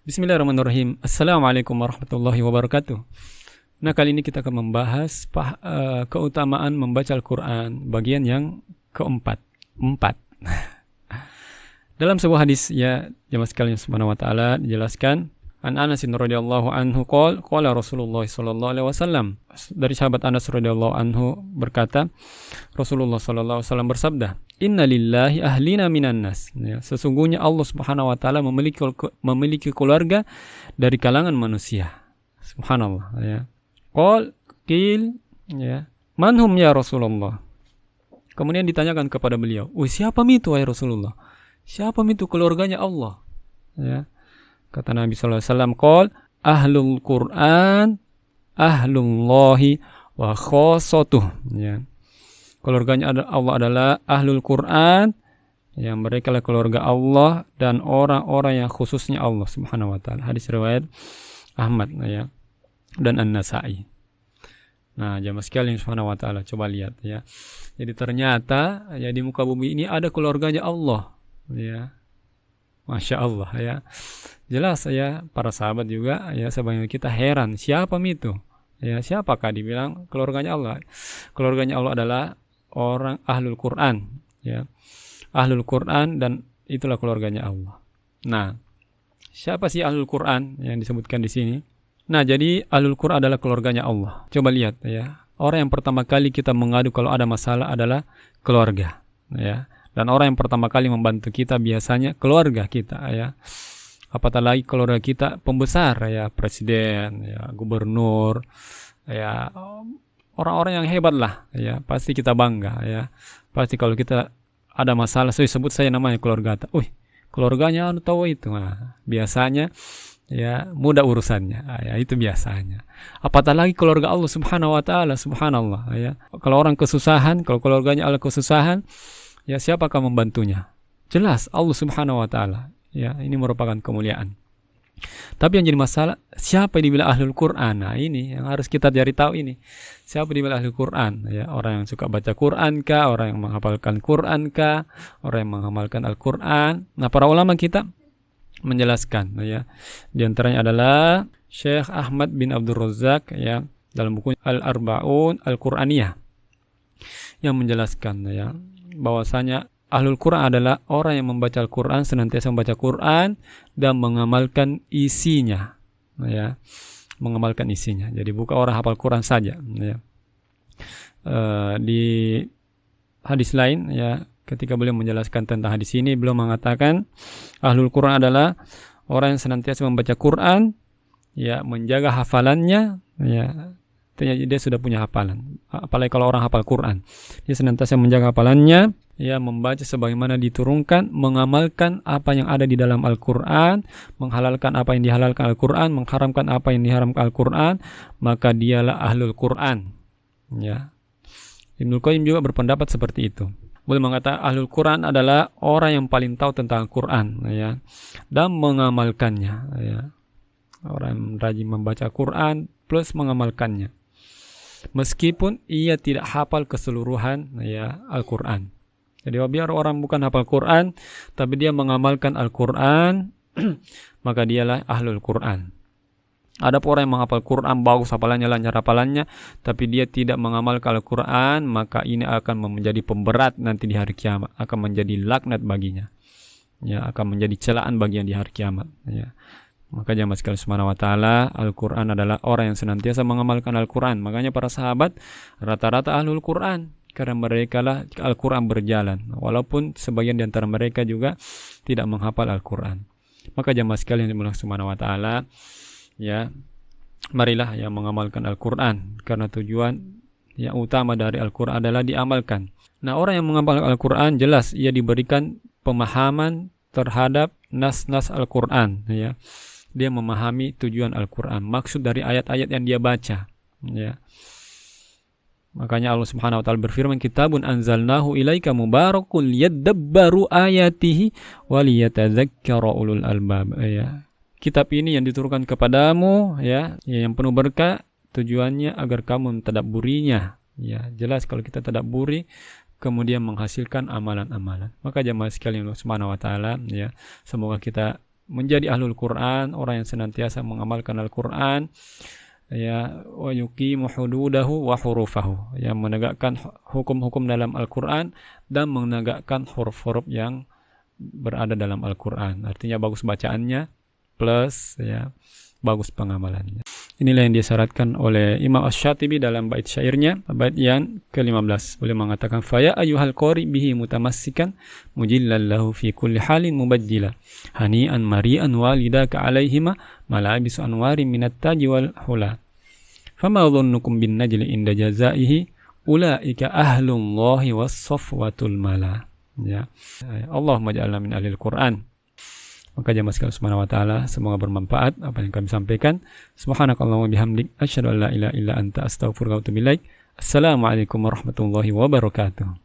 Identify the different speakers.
Speaker 1: Bismillahirrahmanirrahim. Assalamualaikum warahmatullahi wabarakatuh. Nah, kali ini kita akan membahas keutamaan membaca Al-Quran, bagian yang keempat. Empat. Dalam sebuah hadis, ya, jemaah sekalian subhanahu wa ta'ala, dijelaskan, An Anas radhiyallahu anhu qala Rasulullah sallallahu alaihi wasallam. Dari sahabat Anas radhiyallahu anhu berkata, Rasulullah sallallahu alaihi wasallam bersabda, Inna lillahi ahlina minan nas. Ya, sesungguhnya Allah Subhanahu wa taala memiliki keluarga dari kalangan manusia. Subhanallah, ya. Qil, ya. Manhum ya Rasulullah. Kemudian ditanyakan kepada beliau, siapa itu wahai Rasulullah? Siapa itu keluarganya Allah? Ya. Kata Nabi sallallahu alaihi wasallam, ahlul Qur'an ahlullahi wa khosotuh. Ya. Keluarganya Allah adalah ahlul Quran, yang mereka adalah keluarga Allah dan orang-orang yang khususnya Allah Subhanahu wa taala. Hadis riwayat Ahmad, ya, dan An-Nasa'i. Nah, jamaah sekalian Subhanahu wa taala, coba lihat, ya. Jadi ternyata, ya, di muka bumi ini ada keluarganya Allah, ya. Masya Allah, ya. Jelas, ya, para sahabat juga, ya, sebagian kita heran, siapa itu? Ya, siapakah dibilang keluarganya Allah? Keluarganya Allah adalah orang ahlul Quran, ya, ahlul Quran, dan itulah keluarganya Allah. Nah, siapa sih ahlul Quran yang disebutkan di sini? Nah, jadi ahlul Quran adalah keluarganya Allah. Coba lihat, ya, orang yang pertama kali kita mengadu kalau ada masalah adalah keluarga, ya, dan orang yang pertama kali membantu kita biasanya keluarga kita, ya. Apatah lagi keluarga kita pembesar, ya, presiden, ya, gubernur, ya, orang-orang yang hebat lah, ya, pasti kita bangga, ya. Pasti kalau kita ada masalah, saya sebut saya namanya keluarga. Keluarganya tahu itu. Nah, biasanya, ya, mudah urusannya, ya, itu biasanya. Apatah lagi keluarga Allah Subhanahu wa taala, subhanallah, ya. Kalau orang kesusahan, kalau keluarganya Allah kesusahan, ya, siapakah membantunya? Jelas Allah Subhanahu wa taala. Ya, ini merupakan kemuliaan. Tapi yang jadi masalah, siapa yang dibilang ahlul Quran? Nah, ini yang harus kita cari tahu ini. Siapa yang dibilang ahlul Quran? Ya, orang yang suka baca Quran kah? Orang yang menghafalkan Quran kah? Orang yang mengamalkan Al-Quran? Nah, para ulama kita menjelaskan, ya. Di antaranya adalah Syekh Ahmad bin Abdul Razak, ya, dalam buku Al-Arba'un Al-Quraniyah, yang menjelaskan, ya, bahwasanya ahlul Quran adalah orang yang membaca Al-Quran, senantiasa membaca Quran dan mengamalkan isinya, ya, mengamalkan isinya. Jadi bukan orang hafal Quran saja, ya. Di hadis lain, ya, ketika beliau menjelaskan tentang hadis ini, beliau mengatakan ahlul Quran adalah orang yang senantiasa membaca Quran, ya, menjaga hafalannya, ya. Dia sudah punya hafalan. Apalagi kalau orang hafal Quran, dia senantiasa menjaga hafalannya, ya, membaca sebagaimana diturunkan, mengamalkan apa yang ada di dalam Al-Quran, menghalalkan apa yang dihalalkan Al-Quran, mengharamkan apa yang diharamkan Al-Quran, maka dialah ahlul Quran, ya. Ibnu Qayyim juga berpendapat seperti itu. Beliau mengatakan ahlul Quran adalah orang yang paling tahu tentang Al-Quran, ya, dan mengamalkannya, ya. Orang yang rajin membaca Quran plus mengamalkannya, meskipun ia tidak hafal keseluruhan, ya, Al-Quran. Jadi biar orang bukan hafal Quran, tapi dia mengamalkan Al-Quran, maka dialah ahlul Quran. Ada orang yang menghafal Quran, bagus hafalannya, lancar hafalannya, tapi dia tidak mengamalkan Al-Quran, maka ini akan menjadi pemberat nanti di hari kiamat, akan menjadi laknat baginya, ya, akan menjadi celaan baginya di hari kiamat, ya. Maka jamaah sekalian subhanahu wa ta'ala, Al-Quran adalah orang yang senantiasa mengamalkan Al-Quran. Makanya para sahabat rata-rata ahlul Quran, karena mereka lah Al-Quran berjalan, walaupun sebagian di antara mereka juga tidak menghafal Al-Quran. Maka jamaah sekalian subhanahu wa ta'ala, ya, marilah, ya, mengamalkan Al-Quran, karena tujuan yang utama dari Al-Quran adalah diamalkan. Nah, orang yang mengamalkan Al-Quran, jelas ia diberikan pemahaman terhadap nas-nas Al-Quran, ya. Dia memahami tujuan Al-Quran, maksud dari ayat-ayat yang dia baca, ya. Makanya Allah Subhanahu wa taala berfirman, Kitabun anzalnahu ilaika mubarakun liyadabbaru ayatihi wa liyatadzakkara ulul albab, ya. Kitab ini yang diturunkan kepadamu, ya, yang penuh berkah, tujuannya agar kamu mentadabburinya, ya. Jelas kalau kita tadabburi, kemudian menghasilkan amalan-amalan. Maka jemaah sekalian Allah Subhanahu wa taala, ya, semoga kita menjadi ahlul Quran, orang yang senantiasa mengamalkan Al-Quran, ya, wa yuqimu hududahu wa hurufahu, yang menegakkan hukum-hukum dalam Al-Quran dan menegakkan huruf-huruf yang berada dalam Al-Quran. Artinya bagus bacaannya plus ya bagus pengamalannya. Inilah yang disyaratkan oleh Imam Asy-Syatibi dalam bait syairnya, bait yang ke-15. Beliau mengatakan, "Faya ayyuhal qari bihi mutamassikan mujillan lahu fi kulli halin mubajjila. Hani'an mari'an walidaka 'alaihima malabis anwarin minat taji wal hula. Fama dhannukum bin najli inda jazaihi ulaika ahlullahi was safwatul mala." Ya. Allahumma ja'alna min ahlil Qur'an. Maka jamaah sekalian subhanahu wa ta'ala, semoga bermanfaat apa yang kami sampaikan. Subhanakallahumma bihamdik asyhadu an la ilaha illa anta astaghfiruka wa atubu ilaik. Assalamualaikum warahmatullahi wabarakatuh.